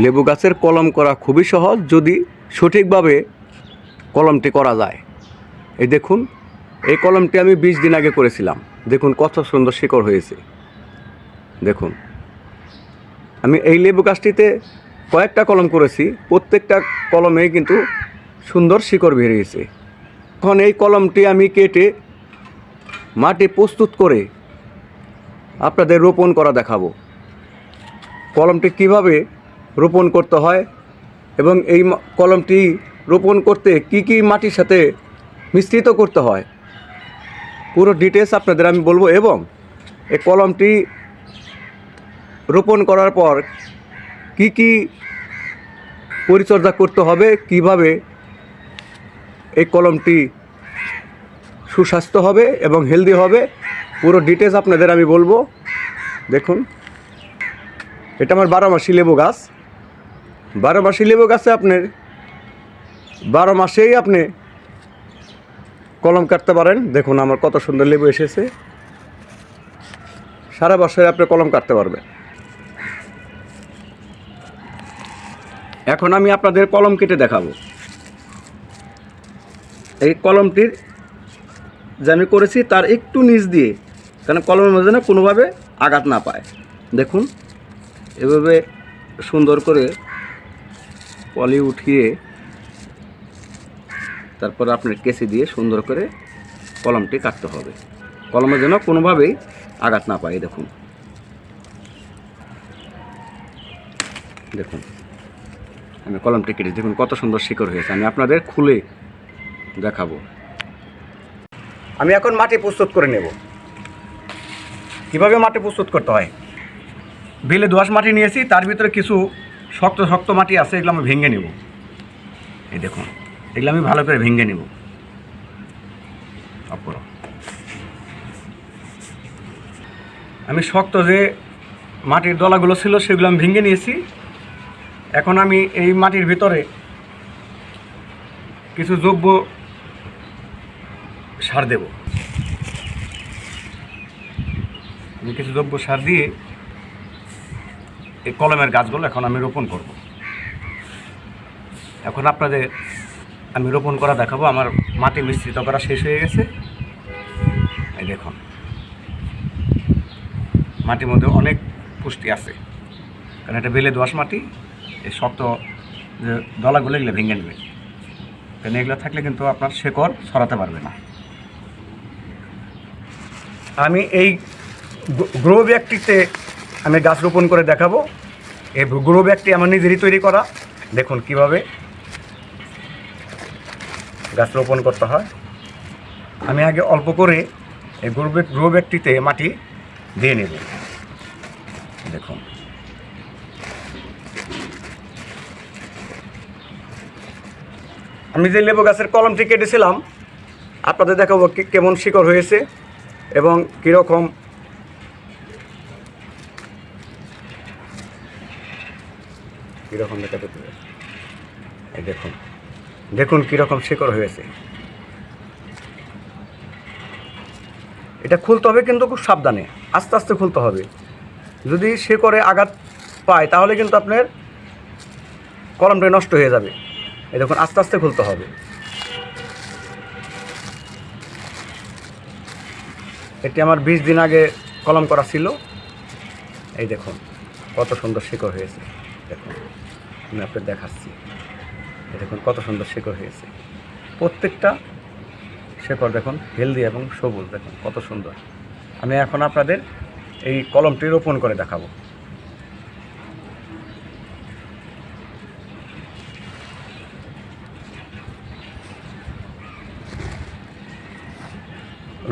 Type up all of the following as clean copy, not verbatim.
লেবু গাছের কলম করা খুবই সহজ যদি সঠিকভাবে কলমটি করা যায়। এই দেখুন, এই কলমটি আমি 20 দিন আগে করেছিলাম। দেখুন কত সুন্দর শিকড় হয়েছে। দেখুন, আমি এই লেবু গাছটিতে কয়েকটা কলম করেছি, প্রত্যেকটা কলমেই কিন্তু সুন্দর শিকড় বেরিয়েছে। এখন এই কলমটি আমি কেটে মাটি প্রস্তুত করে আপনাদের রোপণ করা দেখাবো। কলমটি কিভাবে রোপণ করতে হয় এবং এই কলমটি রোপণ করতে কি কি মাটির সাথে মিশ্রিত করতে হয়, পুরো ডিটেলস আপনাদের আমি বলবো। এবং এই কলমটি রোপণ করার পর কি কি পরিচর্যা করতে হবে, কিভাবে এই কলমটি সুস্বাস্থ্য হবে এবং হেলদি হবে, পুরো ডিটেলস আপনাদের আমি বলবো। দেখুন, এটা আমার 12 মাসি লেবু গাছ। 12 মাসি লেবু গাছে আপনার 12 মাসেই আপনি কলম কাটতে পারেন। দেখুন আমার কত সুন্দর লেবু এসেছে, সারা বছরে আপনি কলম কাটতে পারবেন। এখন আমি আপনাদের কলম কেটে দেখাবো। এই কলমটির যে আমি করেছি তার একটু নিচ দিয়ে, কারণ কলমের মধ্যে না কোনোভাবে আঘাত না পায়। দেখুন, এভাবে সুন্দর করে পলি উঠিয়ে তারপর আপনার কেসি দিয়ে সুন্দর করে কলমটি কাটতে হবে, কলমের যেন কোনোভাবেই আঘাত না পায়। দেখুন, দেখুন আমি কলমটি কেটে, দেখুন কত সুন্দর শিকড় হয়েছে। আমি আপনাদের খুলে দেখাবো। আমি এখন মাটি প্রস্তুত করে নেব। কিভাবে মাটি প্রস্তুত করতে হয়, বেলে দোআঁশ মাটি নিয়েছি, তার ভিতরে কিছু শক্ত শক্ত মাটি আছে, এগুলো আমি ভেঙে নেব। এই দেখুন, এগুলো আমি ভালো করে ভেঙে নেব। আমি শক্ত যে মাটির দলাগুলো ছিল সেগুলো আমি ভেঙে নিয়েছি। এখন আমি এই মাটির ভিতরে কিছু জৈব সার দেব। আমি কিছু জৈব সার দিয়ে এই কলমের গাছগুলো এখন আমি রোপণ করব। এখন আপনাদের আমি রোপণ করা দেখাবো। আমার মাটি মিশ্রিত করা শেষ হয়ে গেছে। এই দেখুন, মাটির মধ্যে অনেক পুষ্টি আছে, কারণ এটা বেলে দোআঁশ মাটি। এই শক্ত যে দলাগুলো এগুলো ভেঙে নেবে, কারণ এগুলো থাকলে কিন্তু আপনার শেকড় ছড়াতে পারবে না। আমি এই গ্রো ব্যাগটিতে আমি গাছ রোপণ করে দেখাবো। এই গ্রো ব্যাগটি আমার নিজেরই তৈরি করা। দেখুন কিভাবে গাছ রোপণ করতে হয়। আমি আগে অল্প করে এই গ্রো ব্যাগটিতে মাটি দিয়ে নেব। দেখুন, আমি যে লেবু গাছের কলমটি কেটেছিলাম আপনাদের দেখাবো কেমন শিকড় হয়েছে এবং কীরকম দেখাতে পারে। এই দেখুন, দেখুন কীরকম শিকড় হয়েছে। এটা খুলতে হবে কিন্তু খুব সাবধানে, আস্তে আস্তে খুলতে হবে। যদি শিকড়ে আঘাত পায় তাহলে কিন্তু আপনার কলমটা নষ্ট হয়ে যাবে। এই দেখুন, আস্তে আস্তে খুলতে হবে। এটি আমার 20 দিন আগে কলম করা ছিল। এই দেখুন কত সুন্দর শিকড় হয়েছে। দেখুন, আমি আপনাদের দেখাচ্ছি। এই দেখুন কত সুন্দর শিকড় হয়েছে। প্রত্যেকটা শিকড় দেখুন হেলদি এবং সবুজ। দেখুন কত সুন্দর। আমি এখন আপনাদের এই কলমটি রোপণ করে দেখাবো।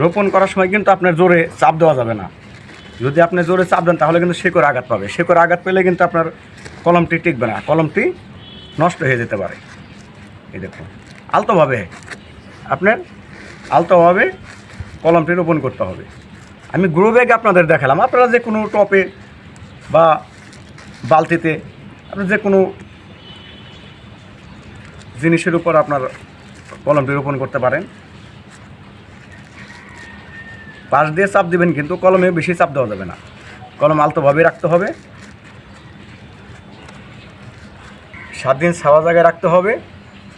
রোপণ করার সময় কিন্তু আপনার জোরে চাপ দেওয়া যাবে না। যদি আপনি জোরে চাপ দেন তাহলে কিন্তু শিকড় আঘাত পাবে। শিকড় আঘাত পেলে কিন্তু আপনার কলমটি টিকবে না, কলমটি নষ্ট হয়ে যেতে পারে। এই দেখুন, আলতোভাবে কলমটি রোপণ করতে হবে। আমি গ্রো ব্যাগে আপনাদের দেখালাম। আপনারা যে কোনো টপে বা বালতিতে, আপনার যে কোনো জিনিসের উপর আপনার কলমটি রোপণ করতে পারেন। পাশ দিয়ে চাপ দেবেন, কিন্তু কলমে বেশি চাপ দেওয়া যাবে না। কলম আলতোভাবে রাখতে হবে। 7 দিন ছাওয়া জায়গায় রাখতে হবে।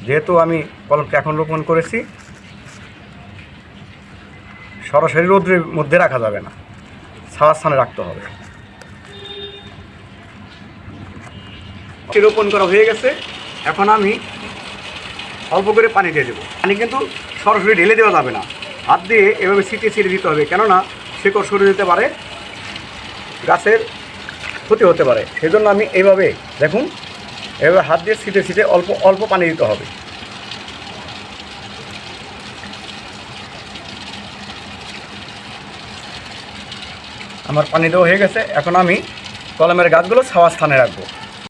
যেহেতু আমি কলমটি এখন রোপণ করেছি, সরাসরি রোদ্রের মধ্যে রাখা যাবে না, ছাওয়ার স্থানে রাখতে হবে। রোপণ করা হয়ে গেছে। এখন আমি অল্প করে পানি দিয়ে দেবো। পানি কিন্তু সরাসরি ঢেলে দেওয়া যাবে না, হাত দিয়ে এভাবে ছিটিয়ে ছিটিয়ে দিতে হবে, কেননা শিকড় সরে যেতে পারে, গাছের ক্ষতি হতে পারে। সেই জন্য আমি এইভাবে দেখুন, এভাবে হাত দিয়ে ছিটে ছিটে অল্প অল্প পানি দিতে হবে। আমার পানি দেওয়া হয়ে গেছে। এখন আমি কলমের গাছগুলো ছাওয়ার স্থানে রাখবো।